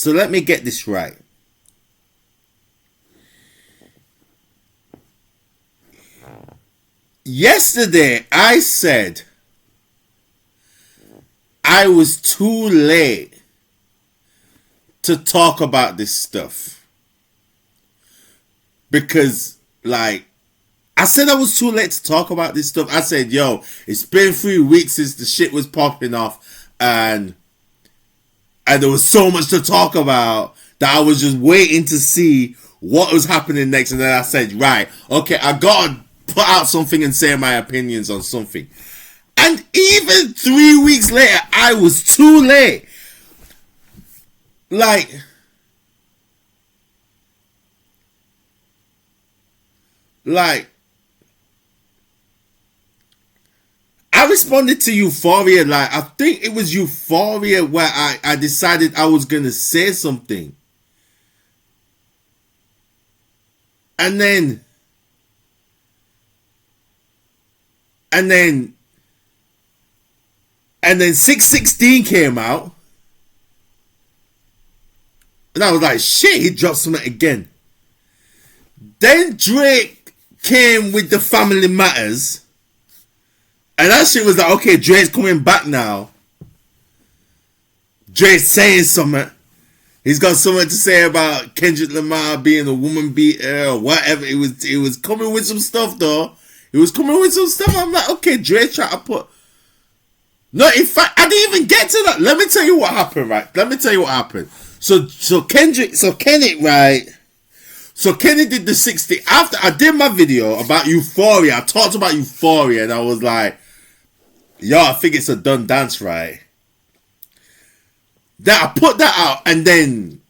So let me get this right. Yesterday, I said I was too late to talk about this stuff. Because, like, I said I was too late to talk about this stuff. I said, yo, it's been 3 weeks since the shit was popping off. And there was so much to talk about that I was just waiting to see what was happening next. And then I said, right, okay, I gotta put out something and say my opinions on something. And even 3 weeks later, I was too late. Like, I responded to Euphoria. Like, I think it was Euphoria where I decided I was going to say something. And then 616 came out. And I was like, shit, he dropped something again. Then Drake came with the Family Matters. And that shit was like, okay, Drake's coming back now. Drake's saying something. He's got something to say about Kendrick Lamar being a woman beater or whatever. It was coming with some stuff though. It was coming with some stuff. I'm like, okay, Drake's trying to put... No, in fact, I didn't even get to that. Let me tell you what happened, right? Let me tell you what happened. So Kenny did the 60. After I did my video about Euphoria, I talked about Euphoria and I was like, yo, I think it's a done dance, right? Then I put that out and then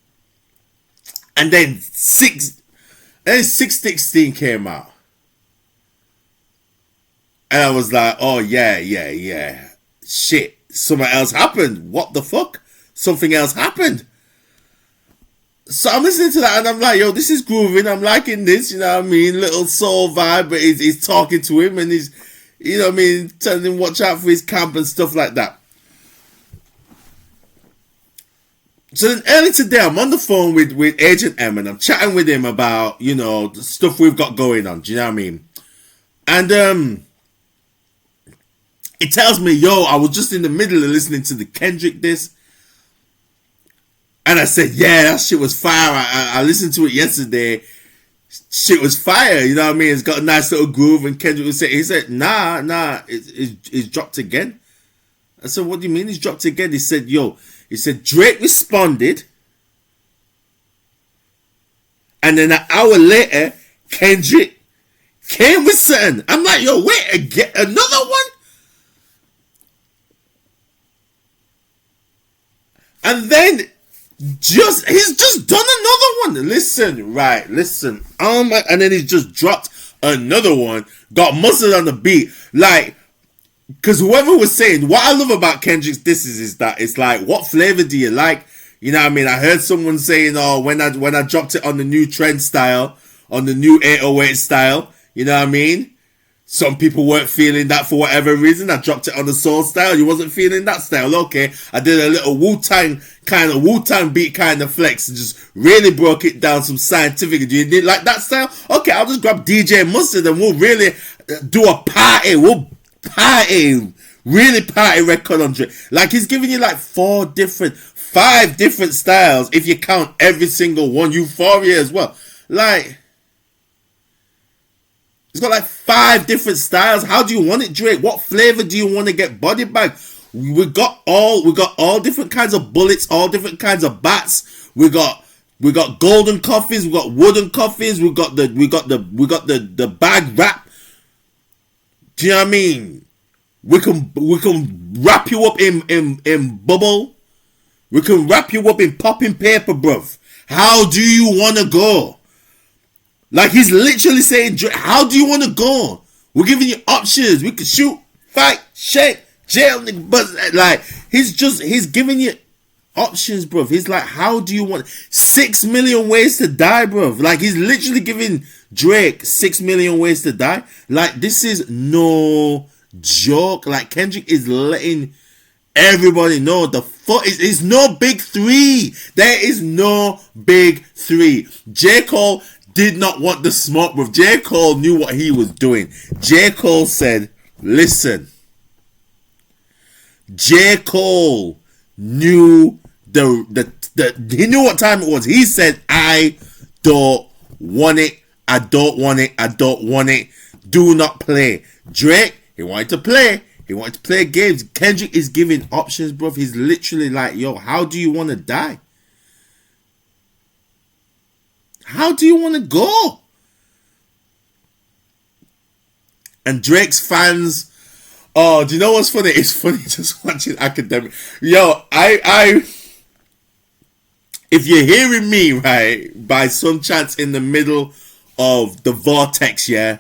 616 came out. And I was like, oh yeah. Shit, something else happened. What the fuck? Something else happened. So I'm listening to that and I'm like, yo, this is grooving. I'm liking this, you know what I mean? Little soul vibe, but he's talking to him and he's, you know what I mean, telling him watch out for his camp and stuff like that. So then early today, I'm on the phone with Agent M and I'm chatting with him about, you know, the stuff we've got going on. Do you know what I mean? And it tells me, yo, I was just in the middle of listening to the Kendrick disc. And I said, yeah, that shit was fire. I listened to it yesterday. Shit was fire. You know what I mean? It's got a nice little groove. And Kendrick was saying, he said, nah, it's dropped again. I said, what do you mean it's dropped again? He said, Drake responded. And then an hour later, Kendrick came with something. I'm like, yo, wait, again, another one? And then he's just done another one. Listen. And then he's just dropped another one. Got mustard on the beat. Like, because whoever was saying, what I love about Kendrick's disses is that it's like, what flavor do you like? You know what I mean? I heard someone saying, oh, when I dropped it on the new trend style, on the new 808 style, you know what I mean? Some people weren't feeling that for whatever reason. I dropped it on the soul style. You wasn't feeling that style. Okay. I did a little Wu-Tang beat kind of flex. And just really broke it down some scientific. Do you did like that style? Okay, I'll just grab DJ Mustard and we'll really do a party. We'll party. Really party record on Drake. Like he's giving you like 5 different styles if you count every single one. Euphoria as well. Like... It's got like 5 different styles. How do you want it, Drake? What flavor do you want to get body bag? We got all different kinds of bullets, all different kinds of bats. We got golden coffees, we got wooden coffees, we got the bag wrap. Do you know what I mean? We can wrap you up in bubble. We can wrap you up in popping paper, bruv. How do you want to go? Like he's literally saying, how do you want to go? We're giving you options. We could shoot, fight, shake, jail, but like he's giving you options, bruv. He's like, how do you want 6 million ways to die, bruv? Like he's literally giving Drake 6 million ways to die. Like this is no joke. Like Kendrick is letting Everybody know the foot is no big three. There is no big three. J. Cole did not want the smoke, bro. J. Cole knew what he was doing. J. Cole said, listen. J. Cole knew he knew what time it was. He said, I don't want it. I don't want it. I don't want it. Do not play. Drake, he wanted to play. He wanted to play games. Kendrick is giving options, bro. He's literally like, yo, how do you want to die? How do you want to go? And Drake's fans, oh, do you know what's funny? It's funny just watching Academic. Yo, if you're hearing me, right, by some chance in the middle of the vortex, yeah,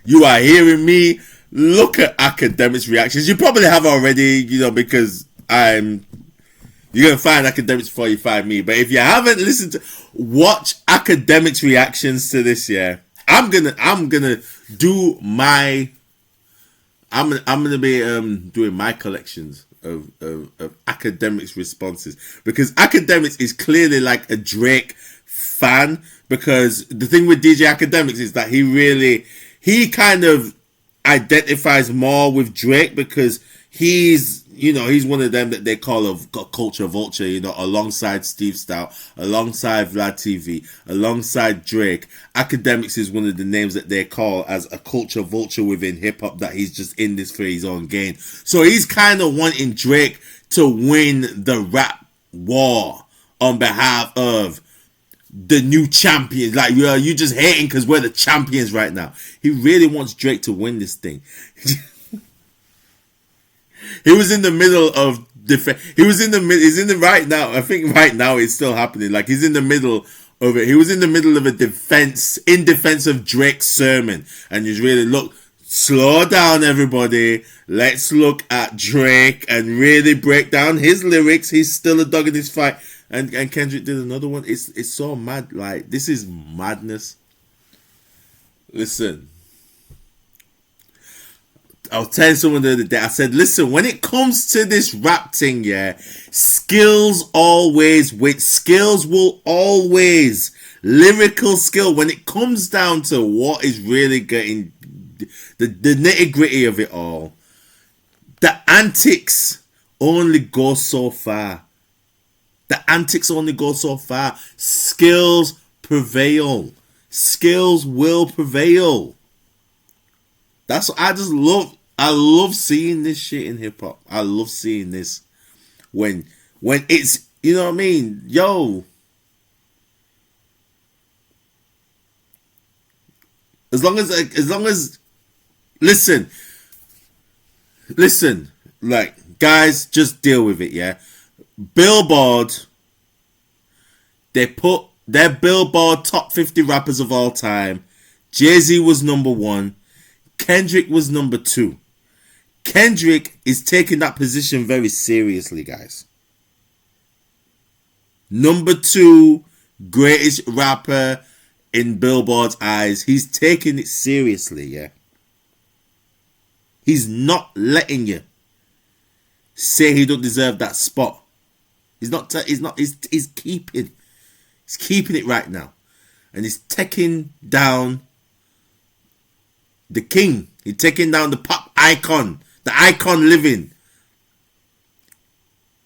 you are hearing me, look at Academic's reactions. You probably have already, because you're gonna find Academics before you find me. But if you haven't listened to, watch Academic's reactions to this. Yeah, I'm gonna do my. I'm gonna be doing my collections of Academics responses, because Academics is clearly like a Drake fan. Because the thing with DJ Academics is that he kind of identifies more with Drake, because he's one of them that they call a culture vulture, alongside Steve Stout, alongside Vlad TV, alongside Drake. Academics is one of the names that they call as a culture vulture within hip hop, that he's just in this for his own gain. So he's kind of wanting Drake to win the rap war on behalf of the new champions. Like, you just hating because we're the champions right now. He really wants Drake to win this thing. He was in the middle of right now. I think right now it's still happening. Like, he's in the middle of it. He was in the middle of in defense of Drake's sermon. And you really look, slow down, everybody. Let's look at Drake and really break down his lyrics. He's still a dog in this fight. And Kendrick did another one. It's so mad. Like, this is madness. Listen. I was telling someone the other day, I said, listen, when it comes to this rap thing, yeah, skills always win. Skills will always. Lyrical skill, when it comes down to what is really getting the nitty gritty of it all, the antics only go so far. The antics only go so far. Skills prevail. Skills will prevail. That's what I just love. I love seeing this shit in hip hop. I love seeing this when it's, you know what I mean? Yo, as long as listen, like, guys, just deal with it, yeah. Billboard, they put their Billboard top 50 rappers of all time. Jay-Z was number 1. Kendrick was number 2. Kendrick is taking that position very seriously, guys. Number 2 greatest rapper in Billboard's eyes. He's taking it seriously, yeah. He's not letting you say he don't deserve that spot. He's keeping it right now. And he's taking down the king. He's taking down the pop icon. The icon living.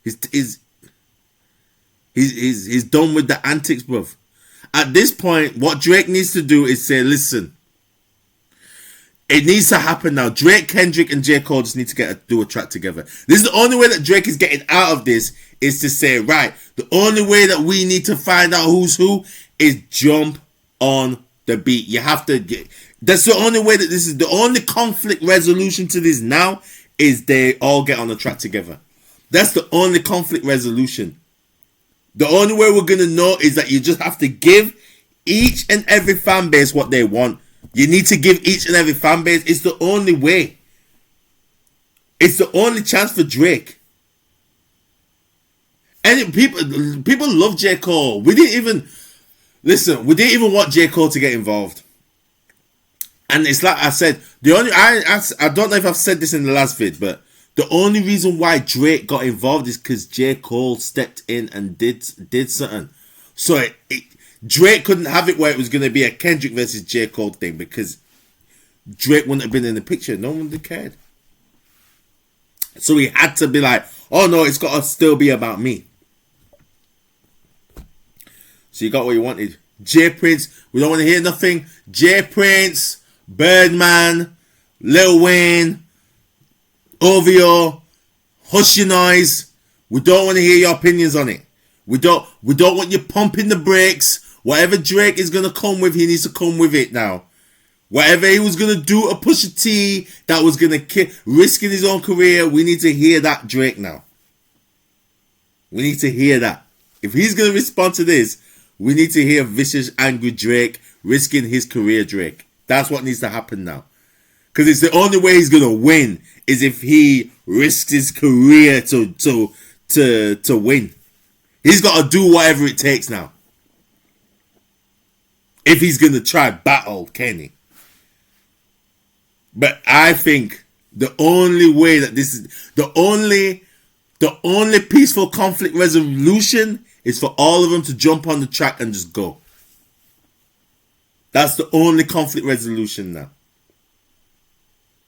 He's done with the antics, bruv. At this point, what Drake needs to do is say, listen, it needs to happen now. Drake, Kendrick, and J. Cole just need to do a track together. This is the only way that Drake is getting out of this, is to say, right, the only way that we need to find out who's who is jump on the beat. You have to get... That's the only way that this is... The only conflict resolution to this now is they all get on the track together. That's the only conflict resolution. The only way we're going to know is that you just have to give each and every fan base what they want. You need to give each and every fan base. It's the only way. It's the only chance for Drake. And people love J. Cole. We didn't even want J. Cole to get involved. And it's like I said, I don't know if I've said this in the last vid, but The only reason why Drake got involved is because J. Cole stepped in and did something. So Drake couldn't have it where it was going to be a Kendrick versus J. Cole thing because Drake wouldn't have been in the picture. No one would have cared. So he had to be like, oh no, it's got to still be about me. So you got what you wanted. J. Prince, we don't want to hear nothing. J. Prince, Birdman, Lil Wayne, OVO, hush your noise. We don't want to hear your opinions on it. We don't want you pumping the brakes. Whatever Drake is going to come with, he needs to come with it now. Whatever he was going to do a Pusha T that was going to risking his own career, we need to hear that Drake now. We need to hear that. If he's going to respond to this, we need to hear vicious, angry Drake risking his career Drake. That's what needs to happen now. Because it's the only way he's going to win is if he risks his career to win. He's got to do whatever it takes now. If he's going to try battle Kenny. But I think the only way that this is the only peaceful conflict resolution is for all of them to jump on the track and just go. That's the only conflict resolution now.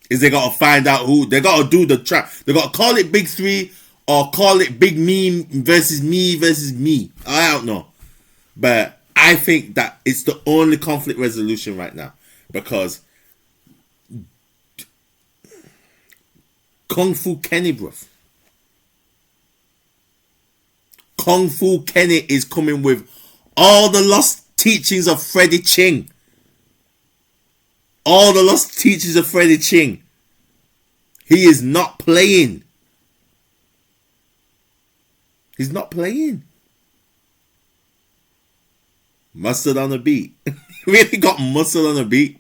Is they got to find out who they got to do the track. They got to call it Big Three or call it Big Me versus me. I don't know, but I think that it's the only conflict resolution right now because Kung Fu Kenny, bruv. Kung Fu Kenny is coming with all the lost teachings of Freddie Ching. All the lost teachings of Freddie Ching. He is not playing. He's not playing. Mustard on the beat. Really got mustard on the beat.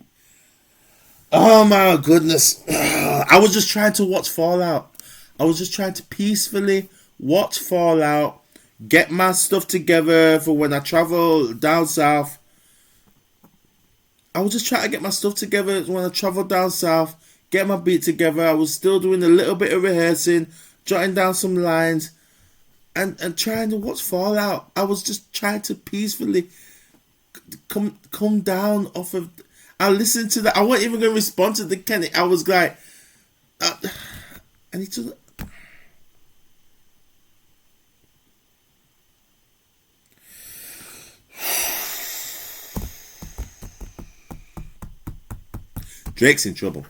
Oh my goodness. I was just trying to watch Fallout. I was just trying to peacefully watch Fallout. Get my stuff together for when I travel down south. I was just trying to get my stuff together when I travel down south. Get my beat together. I was still doing a little bit of rehearsing. Jotting down some lines. And trying to watch Fallout. I was just trying to peacefully come down off of... I listened to that. I wasn't even going to respond to the Kenny. I was like... I need to... Drake's in trouble.